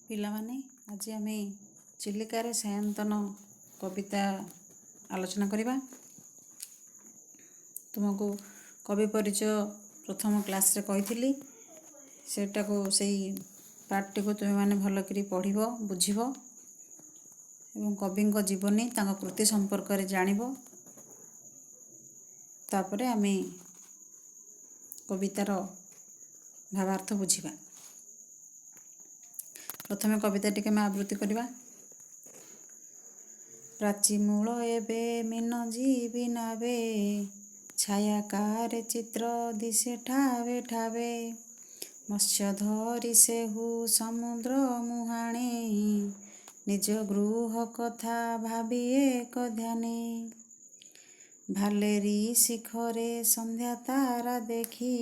ପିଲାମାନେ ଆଜି ଆମେ ଚିଲିକାରେ ସାୟନ୍ତନ କବିତା ଆଲୋଚନା କରିବା। ତୁମକୁ କବି ପରିଚୟ ପ୍ରଥମ କ୍ଲାସ୍ରେ କହିଥିଲି, ସେଟାକୁ ସେଇ ପାଠଟିକୁ ତୁମେମାନେ ଭଲକରି ପଢ଼ିବ, ବୁଝିବ ଏବଂ କବିଙ୍କ ଜୀବନୀ ତାଙ୍କ କୃତି ସମ୍ପର୍କରେ ଜାଣିବ। ତାପରେ ଆମେ କବିତାର ଭାବାର୍ଥ ବୁଝିବା। प्रथमे कविता टिके मैं आवृत्ति करवा। प्राची मूल एबे मीन जीवी नावे, छायाकार चित्र दिशे ठावे ठावे, मत्स्य धरी सेहु समुद्र मुहाणे, निज गृह कथा भाबी एक ध्याने, भालेरी शिखरे संध्या तारा देखी,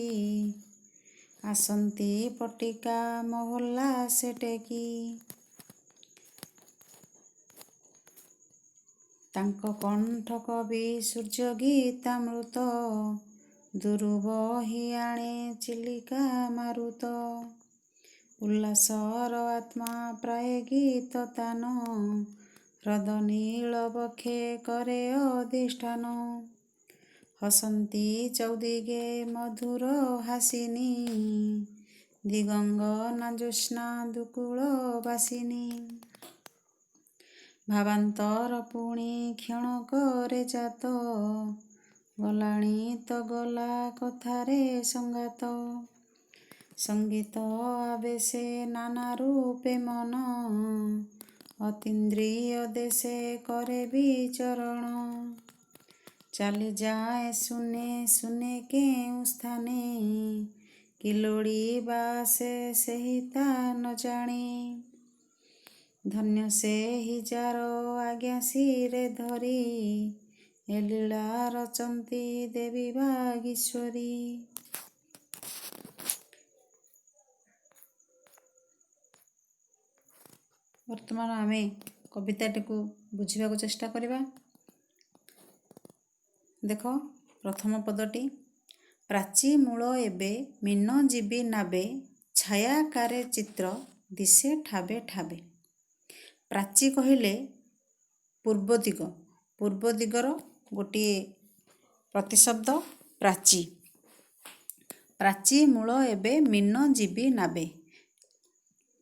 आसंती पटिका मोहल्ला से टेकी, तांको कंठ कवि सूर्य गीतामृत, दूरु बही आणे चिलिका मारुत, उल्लासर आत्मा प्राय गीत तान, ह्रद नील बखे करे अधिष्ठान, हसंती चौदिगे मधुर हासिनी, दिगंगना ज्योत्स्ना दुकूल बासिनी, भावांतर पुणी क्षण करे जात, गलाणी तो गला कथारे संगात, संगीत आवेशे नाना रूपे मन, अतीन्द्रिय देशे करे विचरण, चली जाए सुने सुने केउं स्थाने, किलोड़ी बासे सहिता न जाने, धन्य से ही जारो आज्ञा सिरे धरी, ए लीला रचंती देवी बागीश्वरी। वर्तमान आमे कविताटी को बुझिबा को चेष्टा करिबा। देख प्रथम पदटी, प्राची मूल एबे मीन जीवी नावे, छायाकारे चित्र दिशे ठावे ठावे। प्राची कहिले पूर्व दिग, पूर्व दिगर गोटे प्रतिशब्द प्राची। प्राची मूल एबे मीन जीवी नावे।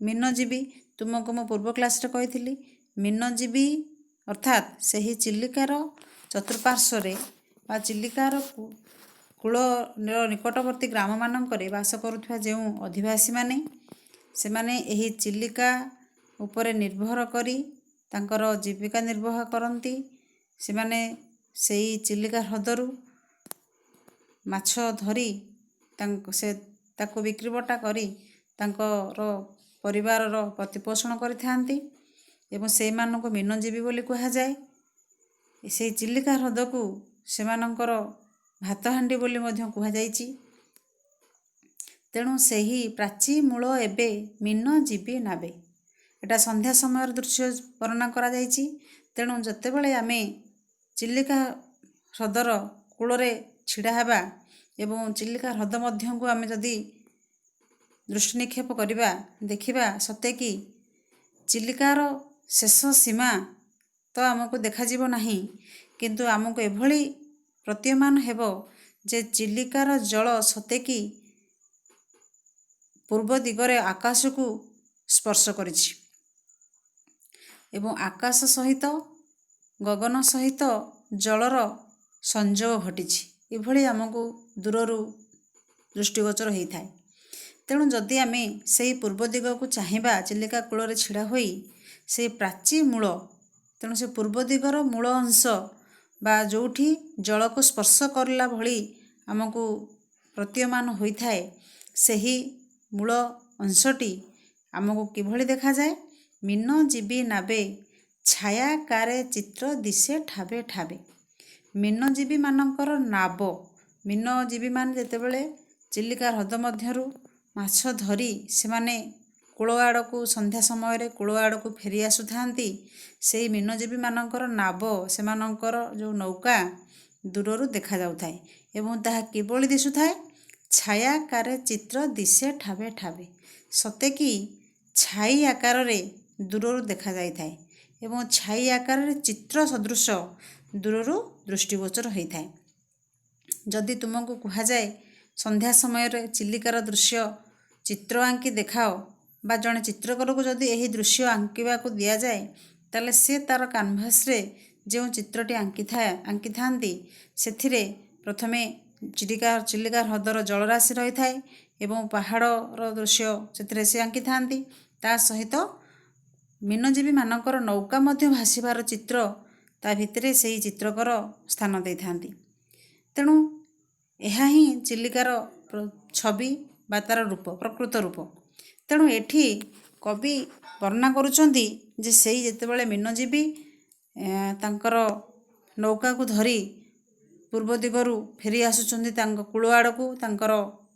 मीन जीवी तुमको मो पूर्व क्लास रे कही, मीन जीवी अर्थात सही चिलिकार चतुर्पार्श्व बा चिलिकार कूल निकटवर्ती ग्राम मानकरे बास करुवा जो अधिवासी माने, से माने एही चिलिका उपरे निर्भर करी तांकर जीविका निर्वाह करती। से माने सेई चिलिका ह्रदरू माछ धरी से ताको बिक्रीबटा करी तांकर परिवार प्रतिपोषण करिथांती एवं से मानक मीनजीवी बोली कहा जाए। से चिलिका ह्रद को से मानकर भात हांडी बोली मध्य कहा जाइछि। तेणु सेही प्राची मूल एबे मीन जीवी नावे, एटा संध्या समय दृश्य वर्णना करा जाइछि। तेणु जतेबेले आमे चिलिका ह्रदर कूलरे छिड़ा हेबा एवं चिलिका ह्रद मध्य को आमे जदि दृष्टि निक्षेप करिबा, देखिबा सते कि चिलिकार शेष सीमा तो आमको देखा जीव नाही, किंतु आमको एभली प्रतीयमान हेबो जे चिलिकार जल सतेकी पूर्व दिगरे आकाश को स्पर्श करिछि एवं आकाश सहित गगन सहित जलर संयोग घटिछि। एभली आमको दूररू दृष्टिगोचर होता है। तेणु जदि आमे सेही पूर्व दिग को चाहिबा चिलिका कूलरे छिड़ा होई से प्राची मूल, तेणु से पूर्व दिगर मूल अंश बा जोठी जल को स्पर्श करला भली आमको प्रतीयमान होता है, सही मूल अंशटी आमको किभली देखा जाए। मीन जीवी नावे, छायाकारे चित्र दिशे ठावे ठावे। मीन जीवी मानकर नाव, मीन जीवी मान जेतेबेले चिलिका ह्रद मध्यरु माछ धरी से माने कूल आड़ को संध्या समय कूल आड़ को फेरी आसुथांती, से मीनजीवी मानकर नाव से मानकर जो नौका दूररू देखा जाउथाए एवं ताहा किबोली दिसुथाए, छायाकारे चित्र दिशे ठावे ठावे। सते कि ଛାଇ ଆକାରରେ ଦୂରରୁ ଦେଖାଯାଇଥାଏ ଏବଂ ଛାଇ ଆକାରରେ ଚିତ୍ର ସଦୃଶ ଦୂରରୁ ଦୃଷ୍ଟିଗୋଚର ହୋଇଥାଏ। ଯଦି ତୁମକୁ କୁହାଯାଏ ସନ୍ଧ୍ୟା ସମୟରେ ଚିଲିକାର ଦୃଶ୍ୟ ଚିତ୍ର ଆଙ୍କି ଦେଖାଅ ବା ଜଣେ ଚିତ୍ରକରକୁ ଯଦି ଏହି ଦୃଶ୍ୟ ଆଙ୍କିବାକୁ ଦିଆଯାଏ, ତାହେଲେ ସେ ତା'ର କାନଭାସରେ ଯେଉଁ ଚିତ୍ରଟି ଆଙ୍କିଥାନ୍ତି ସେଥିରେ ପ୍ରଥମେ ଚିଲିକା ହ୍ରଦର ଜଳରାଶି ରହିଥାଏ ଏବଂ ପାହାଡ଼ର ଦୃଶ୍ୟ ସେଥିରେ ସେ ଆଙ୍କିଥାନ୍ତି। ତା ସହିତ ମୀନଜୀବୀମାନଙ୍କର ନୌକା ମଧ୍ୟ ଭାସିବାର ଚିତ୍ର ତା ଭିତରେ ସେହି ଚିତ୍ରକର ସ୍ଥାନ ଦେଇଥାନ୍ତି। ତେଣୁ ଏହା ହିଁ ଚିଲିକାର ଛବି ବା ତା'ର ରୂପ, ପ୍ରକୃତ ରୂପ। ତେଣୁ ଏଠି କବି ବର୍ଣ୍ଣନା କରୁଛନ୍ତି ଯେ ସେଇ ଯେତେବେଳେ ମୀନଜୀବୀ ତାଙ୍କର ନୌକାକୁ ଧରି ପୂର୍ବ ଦିଗରୁ ଫେରି ଆସୁଛନ୍ତି ତାଙ୍କ କୂଳ ଆଡ଼କୁ, ତାଙ୍କର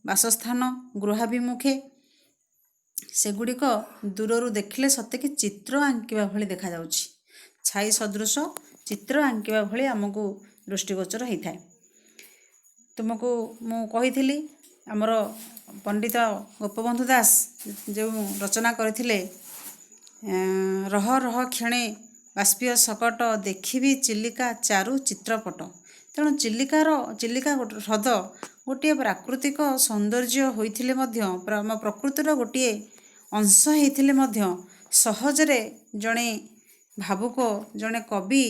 ବାସସ୍ଥାନ ଗୃହାଭିମୁଖେ, ସେଗୁଡ଼ିକ ଦୂରରୁ ଦେଖିଲେ ସତେକି ଚିତ୍ର ଆଙ୍କିବା ଭଳି ଦେଖାଯାଉଛି। ଛାଇ ସଦୃଶ ଚିତ୍ର ଆଙ୍କିବା ଭଳି ଆମକୁ ଦୃଷ୍ଟିଗୋଚର ହୋଇଥାଏ। ତୁମକୁ ମୁଁ କହିଥିଲି ଆମର ପଣ୍ଡିତ ଗୋପବନ୍ଧୁ ଦାସ ଯେଉଁ ରଚନା କରିଥିଲେ, ରହ ରହ କ୍ଷଣେ ବାଷ୍ପୀୟ ସକଟ ଦେଖିବି ଚିଲିକା ଚାରୁ ଚିତ୍ରପଟ। ତେଣୁ ଚିଲିକା ହ୍ରଦ ଗୋଟିଏ ପ୍ରାକୃତିକ ସୌନ୍ଦର୍ଯ୍ୟ ହୋଇଥିଲେ ମଧ୍ୟ, ଆମ ପ୍ରକୃତିର ଗୋଟିଏ ଅଂଶ ହୋଇଥିଲେ ମଧ୍ୟ ସହଜରେ ଜଣେ ଭାବୁକ, ଜଣେ କବି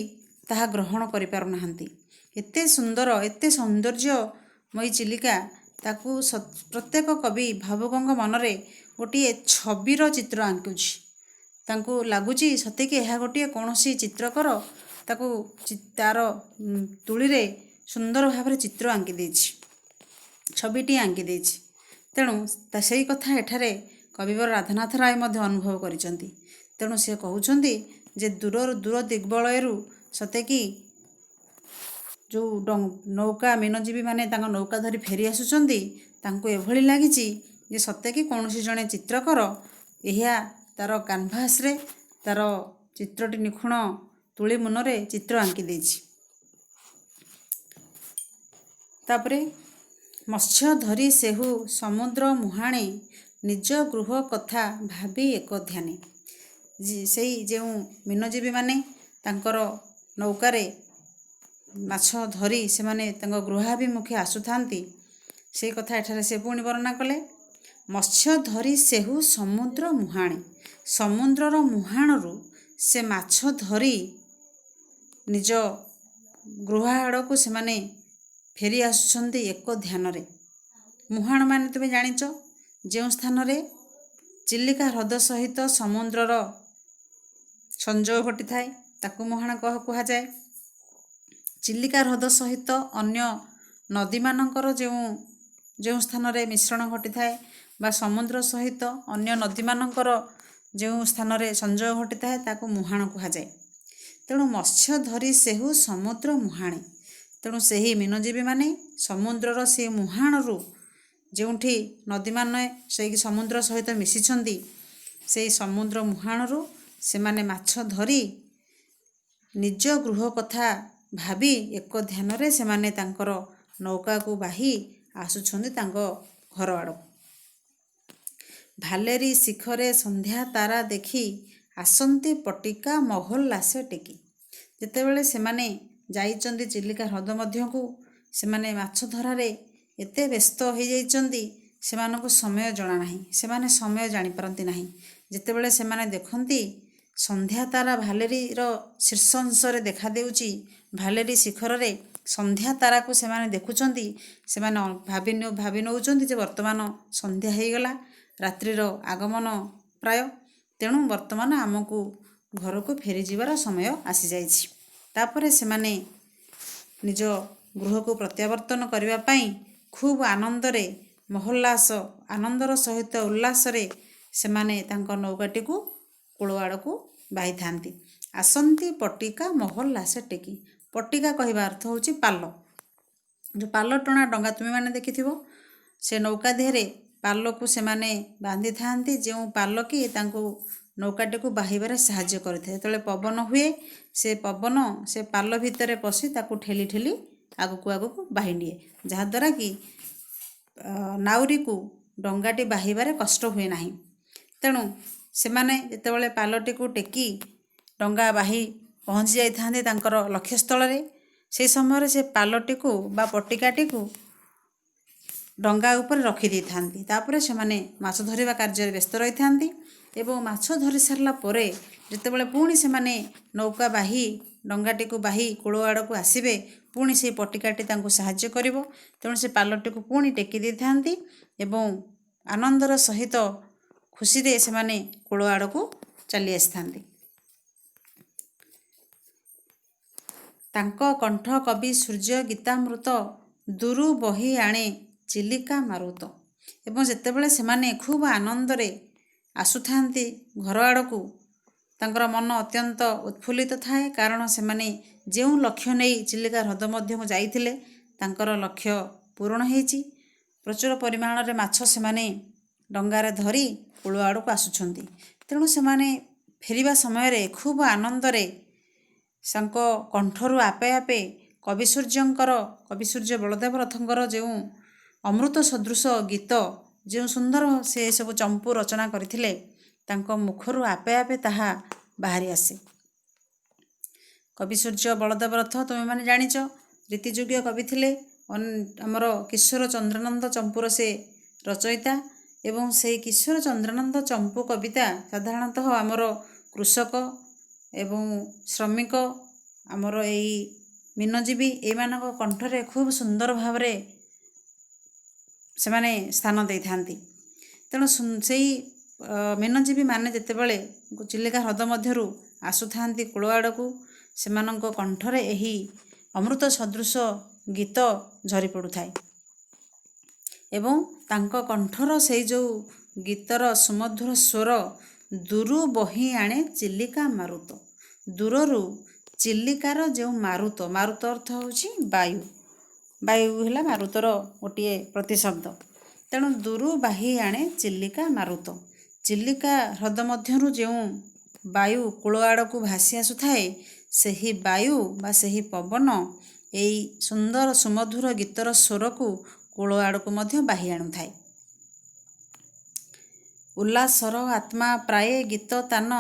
ତାହା ଗ୍ରହଣ କରିପାରୁନାହାନ୍ତି। ଏତେ ସୁନ୍ଦର, ଏତେ ସୌନ୍ଦର୍ଯ୍ୟମୟୀ ଚିଲିକା, ତାକୁ ପ୍ରତ୍ୟେକ କବି ଭାବୁକଙ୍କ ମନରେ ଗୋଟିଏ ଛବିର ଚିତ୍ର ଆଙ୍କୁଛି। ତାଙ୍କୁ ଲାଗୁଛି ସତେକି ଏହା ଗୋଟିଏ କୌଣସି ଚିତ୍ରକର ତାକୁ ତା'ର ତୁଳିରେ ସୁନ୍ଦର ଭାବରେ ଚିତ୍ର ଆଙ୍କି ଦେଇଛି, ଛବିଟି ଆଙ୍କି ଦେଇଛି। ତେଣୁ ସେଇ କଥା ଏଠାରେ କବିବର ରାଧାନାଥ ରାୟ ମଧ୍ୟ ଅନୁଭବ କରିଛନ୍ତି। ତେଣୁ ସେ କହୁଛନ୍ତି ଯେ ଦୂର ଦିଗ୍ବଳୟରୁ ସତେକି ଯେଉଁ ନୌକା ମୀନଜୀବୀମାନେ ତାଙ୍କ ନୌକା ଧରି ଫେରି ଆସୁଛନ୍ତି, ତାଙ୍କୁ ଏଭଳି ଲାଗିଛି ଯେ ସତେକି କୌଣସି ଜଣେ ଚିତ୍ରକର ଏହା ତା'ର କାନଭାସରେ ତା'ର ଚିତ୍ରଟି ନିଖୁଣ ତୁଳି ମୁନରେ ଚିତ୍ର ଆଙ୍କି ଦେଇଛି। ତାପରେ ମତ୍ସ୍ୟ ଧରି ସେହୁ ସମୁଦ୍ର ମୁହାଣେ ନିଜ ଗୃହ କଥା ଭାବି ଏକ ଧ୍ୟାନେ। ସେଇ ଯେଉଁ ମୀନଜୀବୀମାନେ ତାଙ୍କର ନୌକାରେ ମାଛ ଧରି ସେମାନେ ତାଙ୍କ ଗୃହାଭିମୁଖେ ଆସୁଥାନ୍ତି, ସେଇ କଥା ଏଠାରେ ସେ ପୁଣି ବର୍ଣ୍ଣନା କଲେ। ମତ୍ସ୍ୟ ଧରି ସେହୁ ସମୁଦ୍ର ମୁହାଣେ, ସମୁଦ୍ରର ମୁହାଣରୁ ସେ ମାଛ ଧରି ନିଜ ଗୃହ ଆଡ଼କୁ ସେମାନେ ଫେରି ଆସୁଛନ୍ତି ଏକ ଧ୍ୟାନରେ। ମୁହାଣ ମାନେ ତୁମେ ଜାଣିଛ, ଯେଉଁ ସ୍ଥାନରେ ଚିଲିକା ହ୍ରଦ ସହିତ ସମୁଦ୍ରର ସଂଯୋଗ ଘଟିଥାଏ ତାକୁ ମୁହାଣ କୁହାଯାଏ। ଚିଲିକା ହ୍ରଦ ସହିତ ଅନ୍ୟ ନଦୀମାନଙ୍କର ଯେଉଁ ସ୍ଥାନରେ ମିଶ୍ରଣ ଘଟିଥାଏ ବା ସମୁଦ୍ର ସହିତ ଅନ୍ୟ ନଦୀମାନଙ୍କର ଯେଉଁ ସ୍ଥାନରେ ସଂଯୋଗ ଘଟିଥାଏ ତାକୁ ମୁହାଣ କୁହାଯାଏ। ତେଣୁ ମତ୍ସ୍ୟ ଧରି ସେହୁ ସମୁଦ୍ର ମୁହାଣେ, ତେଣୁ ସେହି ମୀନଜୀବୀମାନେ ସମୁଦ୍ରର ସେ ମୁହାଣରୁ, ଯେଉଁଠି ନଦୀମାନେ ସେହି ସମୁଦ୍ର ସହିତ ମିଶିଛନ୍ତି, ସେହି ସମୁଦ୍ର ମୁହାଣରୁ ସେମାନେ ମାଛ ଧରି ନିଜ ଗୃହ କଥା ଭାବି ଏକ ଧ୍ୟାନରେ ସେମାନେ ତାଙ୍କର ନୌକାକୁ ବାହି ଆସୁଛନ୍ତି ତାଙ୍କ ଘର ଆଡ଼କୁ। ଭାଲେରି ଶିଖରେ ସନ୍ଧ୍ୟା ତାରା ଦେଖି ଆସନ୍ତି ପଟିକା ମହଲ୍ଲାସେ ଟେକି। ଯେତେବେଳେ ସେମାନେ ଯାଇଛନ୍ତି ଚିଲିକା ହ୍ରଦ ମଧ୍ୟକୁ, ସେମାନେ ମାଛ ଧରାରେ ଏତେ ବ୍ୟସ୍ତ ହୋଇଯାଇଛନ୍ତି ସେମାନଙ୍କୁ ସମୟ ଜଣା ନାହିଁ, ସେମାନେ ସମୟ ଜାଣିପାରନ୍ତି ନାହିଁ। ଯେତେବେଳେ ସେମାନେ ଦେଖନ୍ତି ସନ୍ଧ୍ୟା ତାରା ଭାଲେରିର ଶୀର୍ଷ ଅଂଶରେ ଦେଖାଦେଉଛି, ଭାଲେରି ଶିଖରରେ ସନ୍ଧ୍ୟା ତାରାକୁ ସେମାନେ ଦେଖୁଛନ୍ତି, ସେମାନେ ଭାବି ନେଉଛନ୍ତି ଯେ ବର୍ତ୍ତମାନ ସନ୍ଧ୍ୟା ହୋଇଗଲା, ରାତ୍ରିର ଆଗମନ ପ୍ରାୟ, ତେଣୁ ବର୍ତ୍ତମାନ ଆମକୁ ଘରକୁ ଫେରିଯିବାର ସମୟ ଆସିଯାଇଛି। ତାପରେ ସେମାନେ ନିଜ ଗୃହକୁ ପ୍ରତ୍ୟାବର୍ତ୍ତନ କରିବା ପାଇଁ ଖୁବ୍ ଆନନ୍ଦରେ ଆନନ୍ଦର ସହିତ ଉଲ୍ଲାସରେ ସେମାନେ ତାଙ୍କ ନୌକାଟିକୁ କୂଳ ଆଡ଼କୁ ବାହିଥାନ୍ତି। ଆସନ୍ତି ପଟିକା ମହଲ୍ଲାସେ ଟେକି। ପଟିକା କହିବା ଅର୍ଥ ହେଉଛି ପାଲ। ଯେଉଁ ପାଲ ଟଣା ଡଙ୍ଗା ତୁମେମାନେ ଦେଖିଥିବ, ସେ ନୌକା ଦେହରେ ପାଲକୁ ସେମାନେ ବାନ୍ଧିଥାନ୍ତି, ଯେଉଁ ପାଲ କି ତାଙ୍କୁ ନୌକାଟିକୁ ବାହିବାରେ ସାହାଯ୍ୟ କରିଥାଏ। ଯେତେବେଳେ ପବନ ହୁଏ, ସେ ପବନ ସେ ପାଲ ଭିତରେ ପଶି ତାକୁ ଠେଲି ଠେଲି ଆଗକୁ ବାହି ନିଏ, ଯାହାଦ୍ୱାରା କି ନାଉରିକୁ ଡଙ୍ଗାଟି ବାହିବାରେ କଷ୍ଟ ହୁଏ ନାହିଁ। ତେଣୁ ସେମାନେ ଯେତେବେଳେ ପାଲଟିକୁ ଟେକି ଡଙ୍ଗା ବାହି ପହଞ୍ଚି ଯାଇଥାନ୍ତି ତାଙ୍କର ଲକ୍ଷ୍ୟସ୍ଥଳରେ, ସେହି ସମୟରେ ସେ ପାଲଟିକୁ ବା ପଟିକାଟିକୁ ଡଙ୍ଗା ଉପରେ ରଖିଦେଇଥାନ୍ତି। ତାପରେ ସେମାନେ ମାଛ ଧରିବା କାର୍ଯ୍ୟରେ ବ୍ୟସ୍ତ ରହିଥାନ୍ତି ଏବଂ ମାଛ ଧରି ସାରିଲା ପରେ ଯେତେବେଳେ ପୁଣି ସେମାନେ ନୌକା ବାହି ଡଙ୍ଗାଟିକୁ ବାହି କୂଳ ଆଡ଼କୁ ଆସିବେ, ପୁଣି ସେହି ପଟିକାଟି ତାଙ୍କୁ ସାହାଯ୍ୟ କରିବ। ତେଣୁ ସେ ପାଲଟିକୁ ପୁଣି ଟେକି ଦେଇଥାନ୍ତି ଏବଂ ଆନନ୍ଦର ସହିତ ଖୁସିରେ ସେମାନେ କୂଳ ଆଡ଼କୁ ଚାଲି ଆସିଥାନ୍ତି। ତାଙ୍କ କଣ୍ଠ କବି ସୂର୍ଯ୍ୟ ଗୀତାମୃତ ଦୂରୁ ବହି ଆଣେ ଚିଲିକା ମାରୁତ। ଏବଂ ଯେତେବେଳେ ସେମାନେ ଖୁବ ଆନନ୍ଦରେ ଆସୁଥାନ୍ତି ଘର ଆଡ଼କୁ, ତାଙ୍କର ମନ ଅତ୍ୟନ୍ତ ଉତ୍ଫୁଲ୍ଲିତ ଥାଏ, କାରଣ ସେମାନେ ଯେଉଁ ଲକ୍ଷ୍ୟ ନେଇ ଚିଲିକା ହ୍ରଦ ମଧ୍ୟକୁ ଯାଇଥିଲେ ତାଙ୍କର ଲକ୍ଷ୍ୟ ପୂରଣ ହୋଇଛି। ପ୍ରଚୁର ପରିମାଣରେ ମାଛ ସେମାନେ ଡଙ୍ଗାରେ ଧରି କୂଳ ଆଡ଼କୁ ଆସୁଛନ୍ତି। ତେଣୁ ସେମାନେ ଫେରିବା ସମୟରେ ଖୁବ ଆନନ୍ଦରେ ତାଙ୍କ କଣ୍ଠରୁ ଆପେ ଆପେ କବି ସୂର୍ଯ୍ୟ ବଳଦେବ ରଥଙ୍କର ଯେଉଁ ଅମୃତ ସଦୃଶ ଗୀତ, ଯେଉଁ ସୁନ୍ଦର ସେ ସବୁ ଚମ୍ପୁ ରଚନା କରିଥିଲେ, ତାଙ୍କ ମୁଖରୁ ଆପେ ଆପେ ତାହା ବାହାରି ଆସେ। କବି ସୂର୍ଯ୍ୟ ବଳଦେବ ରଥ ତୁମେମାନେ ଜାଣିଛ ରୀତିଯୁଗୀୟ କବି ଥିଲେ। ଆମର କିଶୋର ଚନ୍ଦ୍ରାନନ୍ଦ ଚମ୍ପୁର ସେ ରଚୟିତା ଏବଂ ସେହି କିଶୋର ଚନ୍ଦ୍ରାନନ୍ଦ ଚମ୍ପୁ କବିତା ସାଧାରଣତଃ ଆମର କୃଷକ ଏବଂ ଶ୍ରମିକ, ଆମର ଏଇ ମୀନଜୀବୀ, ଏମାନଙ୍କ କଣ୍ଠରେ ଖୁବ ସୁନ୍ଦର ଭାବରେ ସେମାନେ ସ୍ଥାନ ଦେଇଥାନ୍ତି। ତେଣୁ ସେଇ ମୀନଜୀବୀ ମାନେ ଯେତେବେଳେ ଚିଲିକା ହ୍ରଦ ମଧ୍ୟରୁ ଆସୁଥାନ୍ତି କୂଳ ଆଡ଼କୁ, ସେମାନଙ୍କ କଣ୍ଠରେ ଏହି ଅମୃତ ସଦୃଶ ଗୀତ ଝରି ପଡ଼ୁଥାଏ ଏବଂ ତାଙ୍କ କଣ୍ଠର ସେଇ ଯେଉଁ ଗୀତର ସୁମଧୁର ସ୍ୱର ଦୂରୁ ବହି ଆଣେ ଚିଲିକା ମାରୁତ। ଦୂରରୁ ଚିଲିକାର ଯେଉଁ ମାରୁତ, ମାରୁତ ଅର୍ଥ ହେଉଛି ବାୟୁ, ବାୟୁ ହେଲା ମାରୁତର ଗୋଟିଏ ପ୍ରତିଶବ୍ଦ। ତେଣୁ ଦୂରୁ ବାହି ଆଣେ ଚିଲିକା ମାରୁତ। ଚିଲିକା ହ୍ରଦ ମଧ୍ୟରୁ ଯେଉଁ ବାୟୁ କୂଳ ଆଡ଼କୁ ଭାସି ଆସୁଥାଏ, ସେହି ବାୟୁ ବା ସେହି ପବନ ଏଇ ସୁନ୍ଦର ସୁମଧୁର ଗୀତର ସ୍ୱରକୁ କୂଳ ଆଡ଼କୁ ମଧ୍ୟ ବାହି ଆଣୁଥାଏ। ଉଲ୍ଲାସର ଆତ୍ମା ପ୍ରାୟେ ଗୀତ ତାନ,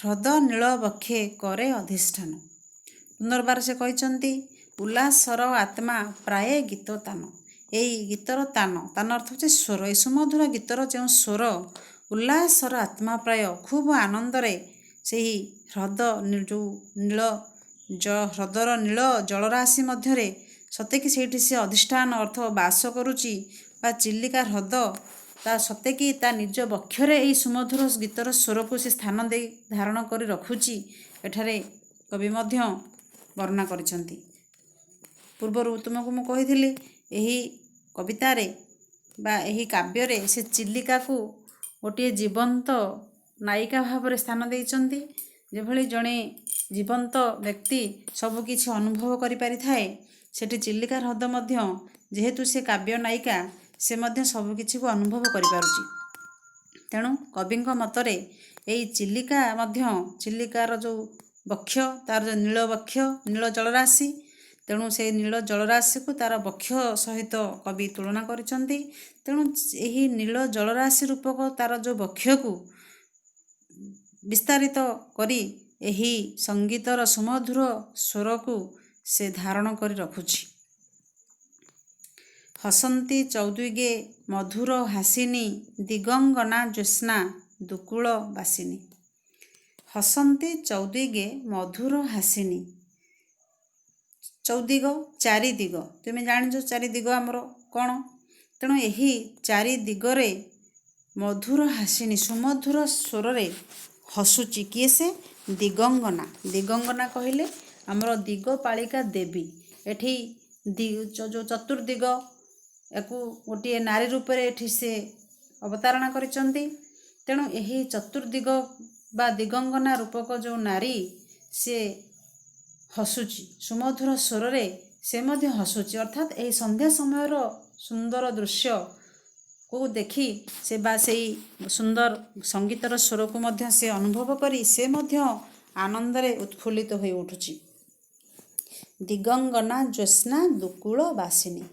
ହ୍ରଦ ନୀଳ ବକ୍ଷେ କରେ ଅଧିଷ୍ଠାନ। ପୁନର୍ବାର ସେ କହିଛନ୍ତି ଉଲ୍ଲାସର ଆତ୍ମା ପ୍ରାୟେ ଗୀତ ତାନ। ଏଇ ଗୀତର ତାନ ଅର୍ଥ ହେଉଛି ସ୍ୱର। এই ସୁମଧୁର ଗୀତର ଯେଉଁ ସ୍ୱର, ଉଲ୍ଲାସର ଆତ୍ମା ପ୍ରାୟ ଖୁବ ଆନନ୍ଦରେ ସେହି ହ୍ରଦ ହ୍ରଦର ନୀଳ ଜଳରାଶି ମଧ୍ୟରେ ସତେକି ସେଇଠି ସେ ଅଧିଷ୍ଠାନ ଅର୍ଥ ବାସ କରୁଛି, ବା ଚିଲିକା ହ୍ରଦ ତା ସତେକି ତା ନିଜ ବକ୍ଷରେ ଏହି ସୁମଧୁର ଗୀତର ସ୍ୱରକୁ ସେ ସ୍ଥାନ ଦେଇ ଧାରଣ କରି ରଖୁଛି, ଏଠାରେ କବି ମଧ୍ୟ ବର୍ଣ୍ଣନା କରିଛନ୍ତି। ପୂର୍ବରୁ ତୁମକୁ ମୁଁ କହିଥିଲି ଏହି କବିତାରେ ବା ଏହି କାବ୍ୟରେ ସେ ଚିଲିକାକୁ ଗୋଟିଏ ଜୀବନ୍ତ ନାୟିକା ଭାବରେ ସ୍ଥାନ ଦେଇଛନ୍ତି। ଯେଭଳି ଜଣେ ଜୀବନ୍ତ ବ୍ୟକ୍ତି ସବୁକିଛି ଅନୁଭବ କରିପାରିଥାଏ, ସେଠି ଚିଲିକା ହ୍ରଦ ମଧ୍ୟ ଯେହେତୁ ସେ କାବ୍ୟ ନାୟିକା, ସେ ମଧ୍ୟ ସବୁକିଛିକୁ ଅନୁଭବ କରିପାରୁଛି। ତେଣୁ କବିଙ୍କ ମତରେ ଏଇ ଚିଲିକା ମଧ୍ୟ ଚିଲିକାର ଯେଉଁ ବକ୍ଷ, ତାର ଯେଉଁ ନୀଳ ବକ୍ଷ, ନୀଳ ଜଳରାଶି, ତେଣୁ ସେଇ ନୀଳ ଜଳରାଶିକୁ ତାର ବକ୍ଷ ସହିତ କବି ତୁଳନା କରିଛନ୍ତି। ତେଣୁ ଏହି ନୀଳ ଜଳରାଶି ରୂପକ ତାର ଯେଉଁ ବକ୍ଷକୁ ବିସ୍ତାରିତ କରି ଏହି ସଙ୍ଗୀତର ସୁମଧୁର ସ୍ୱରକୁ ସେ ଧାରଣ କରି ରଖୁଛି। ହସନ୍ତି ଚୌଦ୍ୱିଗେ ମଧୁର ହାସିନୀ, ଦିଗଙ୍ଗନା ଜ୍ୟୋତ୍ସ୍ନା ଦୁକୂଳ ବାସିନୀ। ହସନ୍ତି ଚୌଦ୍ୱିଗେ ମଧୁର ହାସିନୀ। ଚୌଦିଗ ଚାରି ଦିଗ, ତୁମେ ଜାଣିଛ ଚାରି ଦିଗ ଆମର କ'ଣ? ତେଣୁ ଏହି ଚାରି ଦିଗରେ ମଧୁର ହାସିନୀ ସୁମଧୁର ସ୍ୱରରେ ହସୁଛି କିଏ? ସେ ଦିଗଙ୍ଗନା। ଦିଗଙ୍ଗନା କହିଲେ ଆମର ଦିଗପାଳିକା ଦେବୀ। ଏଠି ଯେଉଁ ଚତୁର୍ଦିଗ, ୟାକୁ ଗୋଟିଏ ନାରୀ ରୂପରେ ଏଠି ସେ ଅବତାରଣା କରିଛନ୍ତି। ତେଣୁ ଏହି ଚତୁର୍ଦିଗ ବା ଦିଗଙ୍ଗନା ରୂପକ ଯେଉଁ ନାରୀ, ସେ ହସୁଛି ସୁମଧୁର ସ୍ୱରରେ, ସେ ମଧ୍ୟ ହସୁଛି। ଅର୍ଥାତ୍ ଏହି ସନ୍ଧ୍ୟା ସମୟର ସୁନ୍ଦର ଦୃଶ୍ୟକୁ ଦେଖି ସେ ବା ସେଇ ସୁନ୍ଦର ସଙ୍ଗୀତର ସ୍ୱରକୁ ମଧ୍ୟ ସେ ଅନୁଭବ କରି ସେ ମଧ୍ୟ ଆନନ୍ଦରେ ଉତ୍ଫୁଲ୍ଲିତ ହୋଇ ଉଠୁଛି। ଦିଗଙ୍ଗନା ଜ୍ୟୋତ୍ସ୍ନା ଦୁକୂଳ ବାସିନୀ।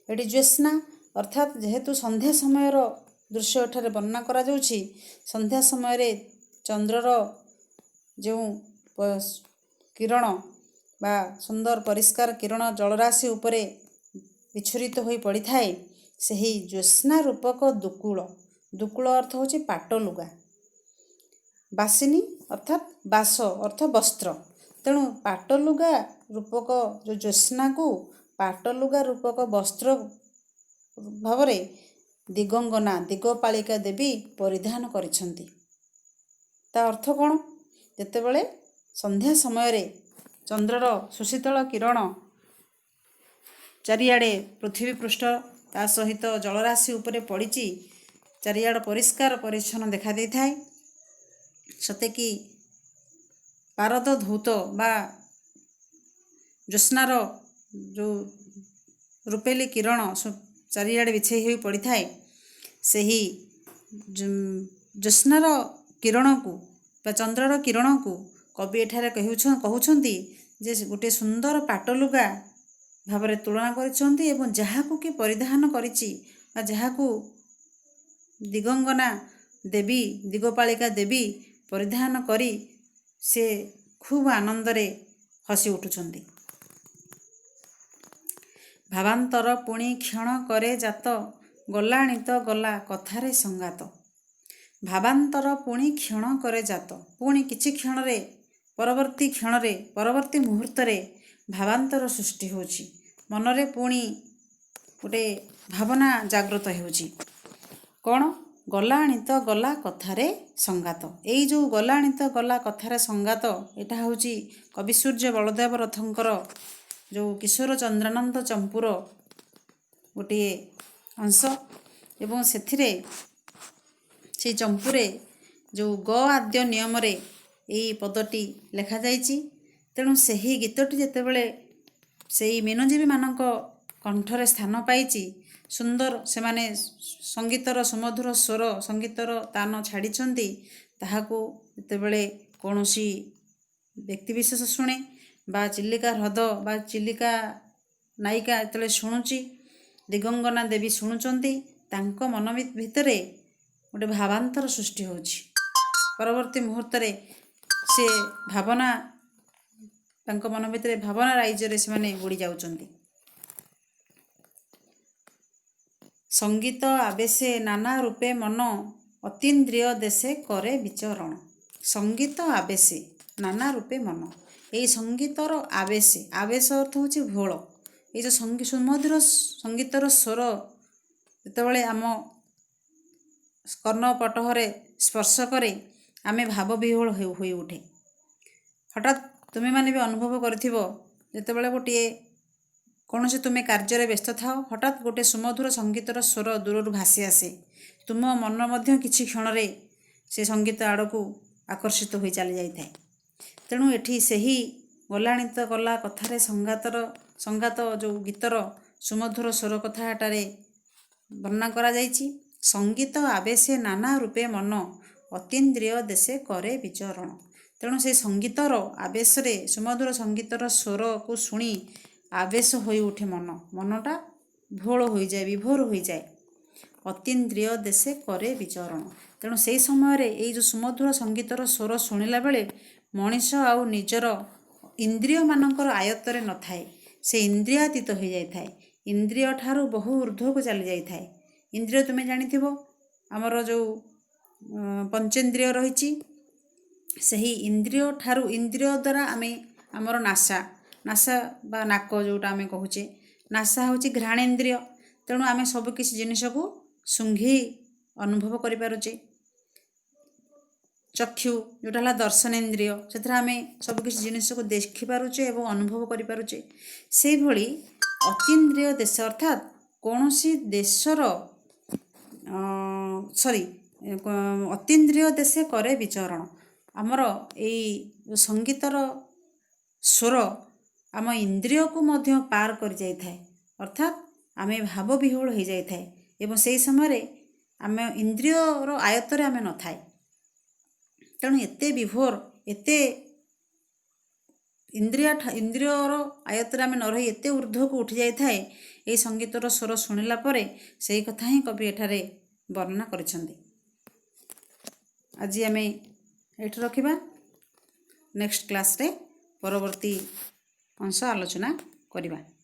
ଏଠି ଜ୍ୟୋତ୍ସ୍ନା ଅର୍ଥାତ୍ ଯେହେତୁ ସନ୍ଧ୍ୟା ସମୟର ଦୃଶ୍ୟ ଏଠାରେ ବର୍ଣ୍ଣନା କରାଯାଉଛି, ସନ୍ଧ୍ୟା ସମୟରେ ଚନ୍ଦ୍ରର ଯେଉଁ କିରଣ ବା ସୁନ୍ଦର ପରିଷ୍କାର କିରଣ ଜଳରାଶି ଉପରେ ବିଛୁରିତ ହୋଇ ପଡ଼ିଥାଏ, ସେହି ଜ୍ୟୋତ୍ସ୍ନା ରୂପକ ଦୁକୁଳ, ଦୁକୁଳ ଅର୍ଥ ହେଉଛି ପାଟ ଲୁଗା, ବାସିନୀ ଅର୍ଥାତ୍ ବାସ ଅର୍ଥ ବସ୍ତ୍ର। ତେଣୁ ପାଟ ଲୁଗା ରୂପକ ଯେଉଁ ଜ୍ୟୋତ୍ସ୍ନାକୁ ପାଟ ଲୁଗା ରୂପକ ବସ୍ତ୍ର ଭାବରେ ଦିଗଙ୍ଗନା ଦିଗପାଳିକା ଦେବୀ ପରିଧାନ କରିଛନ୍ତି। ତା ଅର୍ଥ କ'ଣ? ଯେତେବେଳେ ସନ୍ଧ୍ୟା ସମୟରେ ଚନ୍ଦ୍ରର ସୁଶୀତଳ କିରଣ ଚାରିଆଡ଼େ ପୃଥିବୀ ପୃଷ୍ଠ ତା ସହିତ ଜଳରାଶି ଉପରେ ପଡ଼ିଛି, ଚାରିଆଡ଼ ପରିଷ୍କାର ପରିଚ୍ଛନ୍ନ ଦେଖାଦେଇଥାଏ। ସତେକି ପାରଦ ଧୌତ ବା ଜ୍ୟୋତ୍ସ୍ନାର ଯେଉଁ ରୂପେଲି କିରଣ ଚାରିଆଡ଼େ ବିଛେଇ ହୋଇ ପଡ଼ିଥାଏ, ସେହି ଜ୍ୟୋତ୍ସ୍ନାର କିରଣକୁ ବା ଚନ୍ଦ୍ରର କିରଣକୁ କବି ଏଠାରେ କହୁଛନ୍ତି ଯେ ଗୋଟିଏ ସୁନ୍ଦର ପାଟଲୁଗା ଭାବରେ ତୁଳନା କରିଛନ୍ତି ଏବଂ ଯାହାକୁ କି ପରିଧାନ କରିଛି ବା ଯାହାକୁ ଦିଗଙ୍ଗନା ଦେବୀ ଦିଗପାଳିକା ଦେବୀ ପରିଧାନ କରି ସେ ଖୁବ୍ ଆନନ୍ଦରେ ହସି ଉଠୁଛନ୍ତି। ଭାବାନ୍ତର ପୁଣି କ୍ଷଣ କରେ ଜାତ, ଗଲାଣି ତ ଗଲା କଥାରେ ସଙ୍ଗାତ। ଭାବାନ୍ତର ପୁଣି କ୍ଷଣ କରେ ଜାତ, ପୁଣି କିଛି କ୍ଷଣରେ ପରବର୍ତ୍ତୀ ମୁହୂର୍ତ୍ତରେ ଭାବାନ୍ତର ସୃଷ୍ଟି ହେଉଛି, ମନରେ ପୁଣି ଗୋଟେ ଭାବନା ଜାଗ୍ରତ ହେଉଛି। କ'ଣ? ଗଲାଣି ତ ଗଲା କଥାରେ ସଙ୍ଗାତ। ଏଇ ଯେଉଁ ଗଲାଣି ତ ଗଲା କଥାରେ ସଙ୍ଗାତ, ଏଇଟା ହେଉଛି କବି ସୂର୍ଯ୍ୟ ବଳଦେବ ରଥଙ୍କର ଯେଉଁ କିଶୋର ଚନ୍ଦ୍ରାନନ୍ଦ ଚମ୍ପୁର ଗୋଟିଏ ଅଂଶ ଏବଂ ସେଥିରେ ସେଇ ଚମ୍ପୁରେ ଯେଉଁ ଗ ଆଦ୍ୟ ନିୟମରେ ଏଇ ପଦଟି ଲେଖାଯାଇଛି। ତେଣୁ ସେହି ଗୀତଟି ଯେତେବେଳେ ସେଇ ମୀନଜୀବୀମାନଙ୍କ କଣ୍ଠରେ ସ୍ଥାନ ପାଇଛି, ସୁନ୍ଦର ସେମାନେ ସଙ୍ଗୀତର ସୁମଧୁର ସ୍ୱର ସଙ୍ଗୀତର ତାନ ଛାଡ଼ିଛନ୍ତି, ତାହାକୁ ଯେତେବେଳେ କୌଣସି ବ୍ୟକ୍ତିବିଶେଷ ଶୁଣେ ବା ଚିଲିକା ହ୍ରଦ ବା ଚିଲିକା ନାୟିକା ଯେତେବେଳେ ଶୁଣୁଛି, ଦିଗଙ୍ଗନା ଦେବୀ ଶୁଣୁଛନ୍ତି, ତାଙ୍କ ମନ ଭିତରେ ଗୋଟେ ଭାବାନ୍ତର ସୃଷ୍ଟି ହେଉଛି। ପରବର୍ତ୍ତୀ ମୁହୂର୍ତ୍ତରେ ସେ ଭାବନା ତାଙ୍କ ମନ ଭିତରେ ଭାବନା ରାଇଜରେ ସେମାନେ ବୁଡ଼ି ଯାଉଛନ୍ତି। ସଙ୍ଗୀତ ଆବେଶେ ନାନା ରୂପେ ମନ, ଅତୀନ୍ଦ୍ରିୟ ଦେଶେ କରେ ବିଚରଣ। ସଙ୍ଗୀତ ଆବେଶେ ନାନା ରୂପେ ମନ, ଏଇ ସଙ୍ଗୀତର ଆବେଶ ଅର୍ଥ ହେଉଛି ଭୋଳ। ଏଇ ଯେଉଁ ସୁମଧୁର ସଙ୍ଗୀତର ସ୍ୱର ଯେତେବେଳେ ଆମ କର୍ଣ୍ଣପଟହରେ ସ୍ପର୍ଶ କରେ, ଆମେ ଭାବବିହ୍ୱଳ ହୋଇ ଉଠେ। ହଠାତ୍ ତୁମେମାନେ ବି ଅନୁଭବ କରିଥିବ, ଯେତେବେଳେ କୌଣସି ତୁମେ କାର୍ଯ୍ୟରେ ବ୍ୟସ୍ତ ଥାଅ, ହଠାତ୍ ଗୋଟିଏ ସୁମଧୁର ସଙ୍ଗୀତର ସ୍ୱର ଦୂରରୁ ଭାସି ଆସେ, ତୁମ ମନ ମଧ୍ୟ କିଛି କ୍ଷଣରେ ସେ ସଙ୍ଗୀତ ଆଡ଼କୁ ଆକର୍ଷିତ ହୋଇ ଚାଲି ଯାଇଥାଏ। ତେଣୁ ଏଠି ସେହି ଗଲାଣି ତ ଗଲା କଥାରେ ସଙ୍ଗାତ ଯେଉଁ ଗୀତର ସୁମଧୁର ସ୍ୱର କଥା ଏଠାରେ ବର୍ଣ୍ଣନା କରାଯାଇଛି। ସଙ୍ଗୀତ ଆବେଶେ ନାନା ରୂପେ ମନ, ଅତୀନ୍ଦ୍ରିୟ ଦେଶେ କରେ ବିଚରଣ। ତେଣୁ ସେ ସଙ୍ଗୀତର ଆବେଶରେ ସୁମଧୁର ସଙ୍ଗୀତର ସ୍ୱରକୁ ଶୁଣି ଆବେଶ ହୋଇ ଉଠେ ମନଟା ଭୋଳ ହୋଇଯାଏ, ବିଭୋର ହୋଇଯାଏ। ଅତୀନ୍ଦ୍ରିୟ ଦେଶେ କରେ ବିଚରଣ। ତେଣୁ ସେହି ସମୟରେ ଏଇ ଯେଉଁ ସୁମଧୁର ସଙ୍ଗୀତର ସ୍ୱର ଶୁଣିଲା ବେଳେ ମଣିଷ ଆଉ ନିଜର ଇନ୍ଦ୍ରିୟମାନଙ୍କର ଆୟତ୍ତରେ ନଥାଏ, ସେ ଇନ୍ଦ୍ରିୟାତୀତ ହୋଇଯାଇଥାଏ, ଇନ୍ଦ୍ରିୟ ଠାରୁ ବହୁ ଉର୍ଦ୍ଧ୍ୱକୁ ଚାଲି ଯାଇଥାଏ। ଇନ୍ଦ୍ରିୟ ତୁମେ ଜାଣିଥିବ, ଆମର ଯେଉଁ ପଞ୍ଚେନ୍ଦ୍ରିୟ ରହିଛି, ସେହି ଇନ୍ଦ୍ରିୟ ଦ୍ୱାରା ଆମେ ଆମର ନାସା ବା ନାକ ଯେଉଁଟା ଆମେ କହୁଛେ, ନାସା ହେଉଛି ଘ୍ରାଣେନ୍ଦ୍ରିୟ। ତେଣୁ ଆମେ ସବୁକିଛି ଜିନିଷକୁ ଶୁଙ୍ଘି ଅନୁଭବ କରିପାରୁଛେ। ଚକ୍ଷୁ ଯେଉଁଟା ହେଲା ଦର୍ଶନେନ୍ଦ୍ରିୟ, ସେଥିରେ ଆମେ ସବୁକିଛି ଜିନିଷକୁ ଦେଖିପାରୁଛେ ଏବଂ ଅନୁଭବ କରିପାରୁଛେ। ସେହିଭଳି ଅତୀନ୍ଦ୍ରିୟ ଦେଶ ଅର୍ଥାତ୍ କୌଣସି ଦେଶର ଅତୀନ୍ଦ୍ରିୟ ଦେଶେ କରେ ବିଚରଣ। ଆମର ଏଇ ସଙ୍ଗୀତର ସ୍ୱର ଆମ ଇନ୍ଦ୍ରିୟକୁ ମଧ୍ୟ ପାର କରିଯାଇଥାଏ, ଅର୍ଥାତ୍ ଆମେ ଭାବବିହ୍ୱଳ ହୋଇଯାଇଥାଏ ଏବଂ ସେହି ସମୟରେ ଆମେ ଇନ୍ଦ୍ରିୟର ଆୟତ୍ତରେ ଆମେ ନଥାଏ। ତେଣୁ ଏତେ ବିଭୋର, ଏତେ ଇନ୍ଦ୍ରିୟର ଆୟତ୍ତରେ ଆମେ ନ ରହି ଏତେ ଉର୍ଦ୍ଧ୍ୱକୁ ଉଠି ଯାଇଥାଏ ଏହି ସଙ୍ଗୀତର ସ୍ୱର ଶୁଣିଲା ପରେ। ସେହି କଥା ହିଁ କବି ଏଠାରେ ବର୍ଣ୍ଣନା କରିଛନ୍ତି। ଆଜି ଆମେ ଏଇଠି ରଖିବା। ନେକ୍ସଟ କ୍ଲାସ୍ରେ ପରବର୍ତ୍ତୀ ଅଂଶ ଆଲୋଚନା କରିବା।